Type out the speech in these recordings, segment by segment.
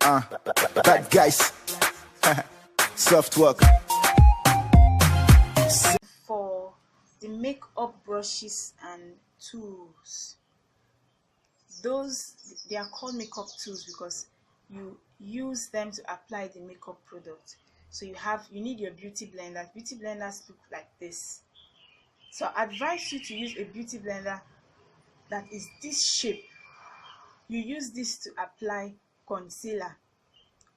Bad guys. Soft work. For the makeup brushes and tools, they are called makeup tools because you use them to apply the makeup product. So you need your beauty blender. Beauty blenders look like this. So I advise you to use a beauty blender that is this shape. You use this to apply concealer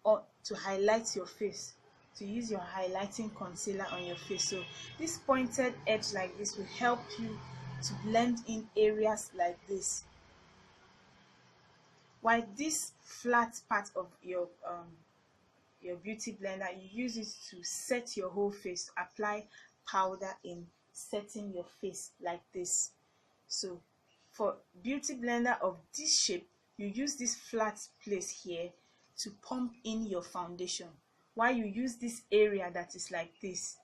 or to highlight your face, to use your highlighting concealer on your face. So this pointed edge like this will help you to blend in areas like this, while this flat part of your beauty blender, you use it to set your whole face, to apply powder in setting your face like this. So for beauty blender of this shape, you use this flat place here to pump in your foundation, while you use this area that is like this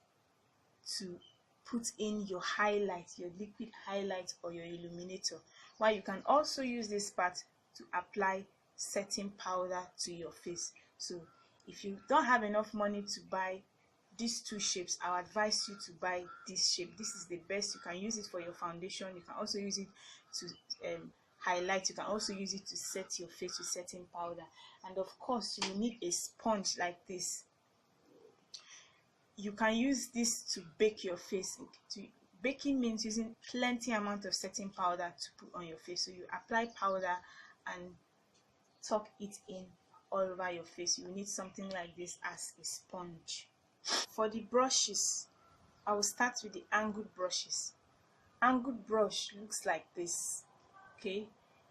to put in your highlight, your liquid highlight or your illuminator, while you can also use this part to apply setting powder to your face. So if you don't have enough money to buy these two shapes, I would advise you to buy this shape. This is the best. You can use it for your foundation. You can also use it to highlight. You can also use it to set your face with setting powder. And of course, you will need a sponge like this. You can use this to bake your face. Baking means using plenty amount of setting powder to put on your face. So you apply powder and tuck it in all over your face. You need something like this as a sponge. For the brushes, I will start with the angled brushes. Angled brush looks like this. Okay,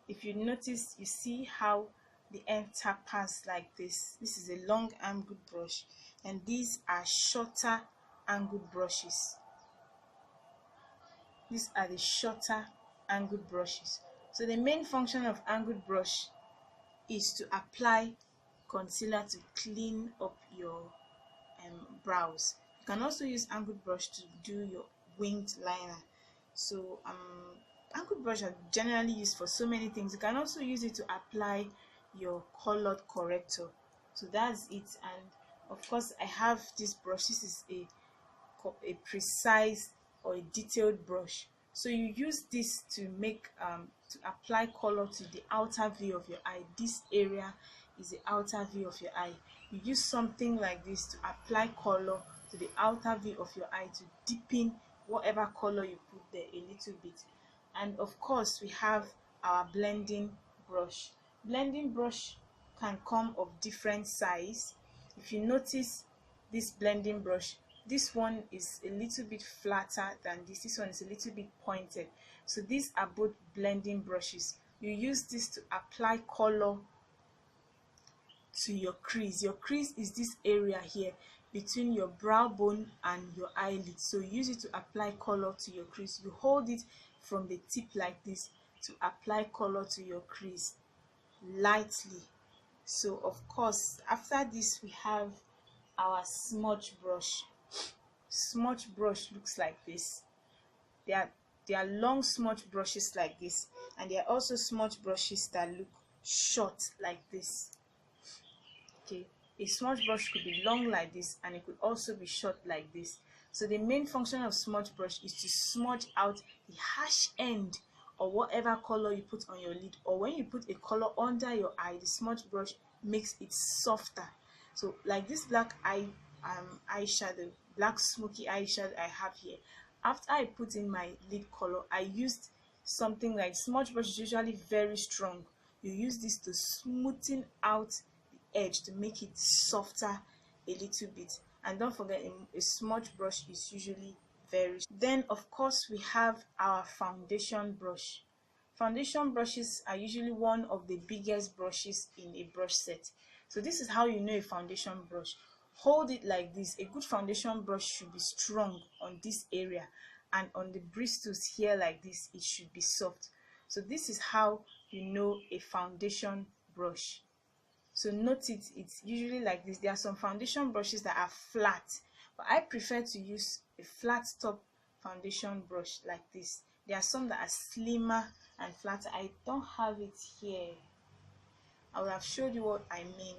if you notice, you see how the end tapers like this. This is a long angled brush, and these are shorter angled brushes. These are the shorter angled brushes. So the main function of angled brush is to apply concealer to clean up your brows. You can also use angled brush to do your winged liner. So angled brush are generally used for so many things. You can also use it to apply your colored corrector. So that's it. And of course, I have this brush. This is a precise or a detailed brush. So you use this to make to apply color to the outer view of your eye. This area is the outer view of your eye. You use something like this to apply color to the outer view of your eye, to deepen whatever color you put there a little bit. And of course, we have our blending brush. Blending brush can come of different size. If you notice this blending brush, this one is a little bit flatter than this one is a little bit pointed. So these are both blending brushes. You use this to apply color to your crease. Your crease is this area here between your brow bone and your eyelid. So use it to apply color to your crease. You hold it from the tip like this to apply color to your crease lightly. So of course, after this we have our smudge brush. Smudge brush looks like this. There are long smudge brushes like this, and there are also smudge brushes that look short like this. Okay, a smudge brush could be long like this, and it could also be short like this. So the main function of smudge brush is to smudge out the harsh end or whatever color you put on your lid, or when you put a color under your eye, the smudge brush makes it softer. So like this black eyeshadow, black smoky eyeshadow I have here, after I put in my lid color, I used something like smudge brush is usually very strong. You use this to smoothen out the edge to make it softer a little bit. And don't forget, a smudge brush is usually very. Then of course we have our foundation brush. Foundation brushes are usually one of the biggest brushes in a brush set. So this is how you know a foundation brush. Hold it like this. A good foundation brush should be strong on this area, and on the bristles here like this, it should be soft. So this is how you know a foundation brush. So note it, it's usually like this. There are some foundation brushes that are flat, but I prefer to use a flat top foundation brush like this. There are some that are slimmer and flatter. I don't have it here. I will have showed you what I mean.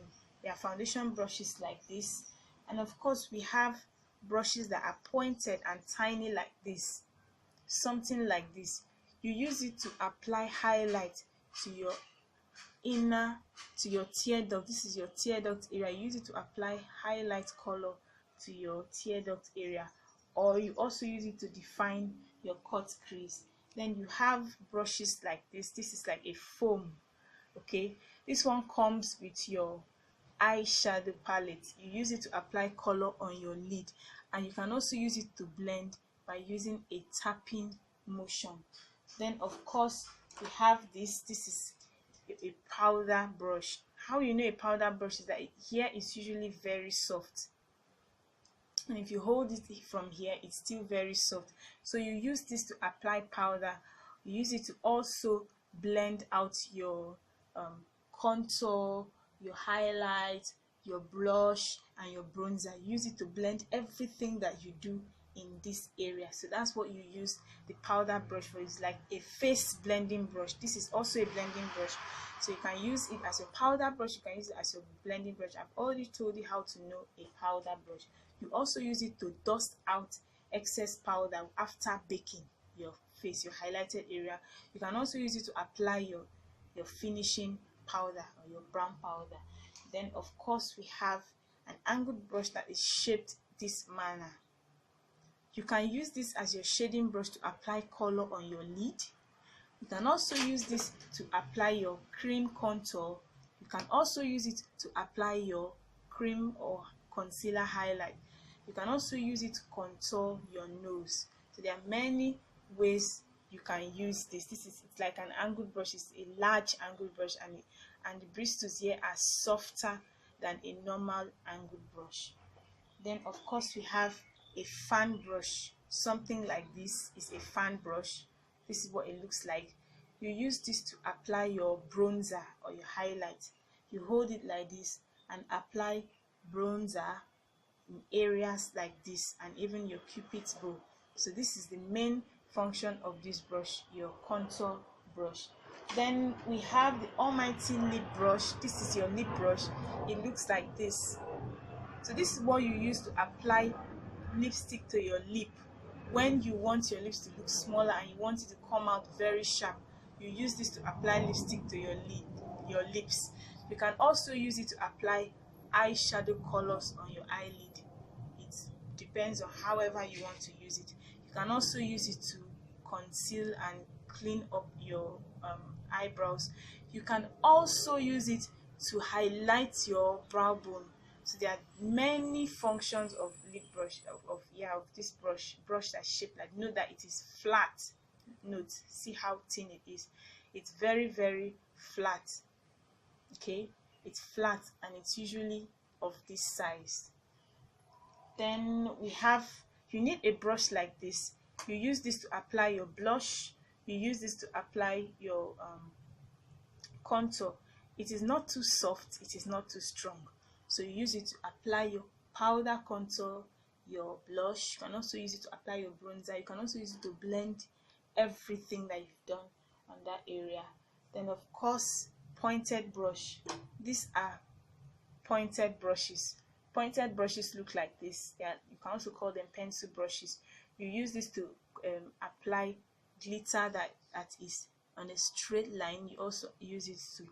There are foundation brushes like this, and of course we have brushes that are pointed and tiny like this, something like this. You use it to apply highlight to your inner, to your tear duct. This is your tear duct area. You use it to apply highlight color to your tear duct area, or you also use it to define your cut crease. Then you have brushes like this. This is like a foam. Okay, this one comes with your eyeshadow palette. You use it to apply color on your lid, and you can also use it to blend by using a tapping motion. Then of course we have this is a powder brush. How you know a powder brush is that here is usually very soft, and if you hold it from here, it's still very soft. So you use this to apply powder. You use it to also blend out your contour, your highlight, your blush, and your bronzer. Use it to blend everything that you do in this area. So that's what you use the powder brush for. It's like a face blending brush. This is also a blending brush, so you can use it as your powder brush, you can use it as your blending brush. I've already told you how to know a powder brush. You also use it to dust out excess powder after baking your face, your highlighted area. You can also use it to apply your finishing powder or your brown powder. Then of course we have an angled brush that is shaped this manner. You can use this as your shading brush to apply color on your lid. You can also use this to apply your cream contour. You can also use it to apply your cream or concealer highlight. You can also use it to contour your nose. So there are many ways you can use this. It's like an angled brush. It's a large angled brush, and the bristles here are softer than a normal angled brush. Then of course we have a fan brush. Something like this is a fan brush. This is what it looks like. You use this to apply your bronzer or your highlight. You hold it like this and apply bronzer in areas like this, and even your cupid's bow. So this is the main function of this brush, your contour brush. Then we have the almighty lip brush. This is your lip brush. It looks like this. So this is what you use to apply lipstick to your lip. When you want your lips to look smaller and you want it to come out very sharp, you use this to apply lipstick to your lips. You can also use it to apply eyeshadow colors on your eyelid. It depends on however you want to use it. You can also use it to conceal and clean up your eyebrows. You can also use it to highlight your brow bone. So there are many functions of lip brush, of this brush that's shaped like. Note that it is flat. Note, see how thin it is. It's very, very flat. Okay, it's flat, and it's usually of this size. Then we have, you need a brush like this. You use this to apply your blush. You use this to apply your contour. It is not too soft, it is not too strong. So you use it to apply your powder contour, your blush. You can also use it to apply your bronzer. You can also use it to blend everything that you've done on that area. Then of course, pointed brush. These are pointed brushes. Pointed brushes look like this. Yeah, you can also call them pencil brushes. You use this to apply glitter that is on a straight line. You also use it to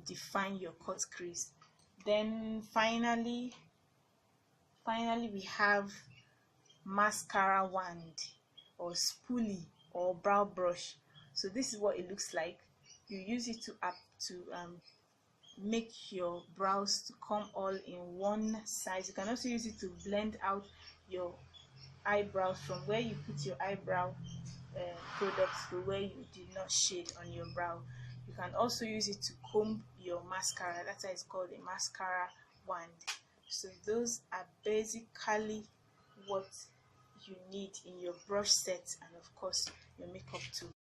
define your cut crease. Then finally we have mascara wand or spoolie or brow brush. So this is what it looks like. You use it to make your brows to come all in one size. You can also use it to blend out your eyebrows from where you put your eyebrow products to where you did not shade on your brow. You can also use it to comb your mascara. That's why it's called a mascara wand. So those are basically what you need in your brush set, and of course your makeup tool.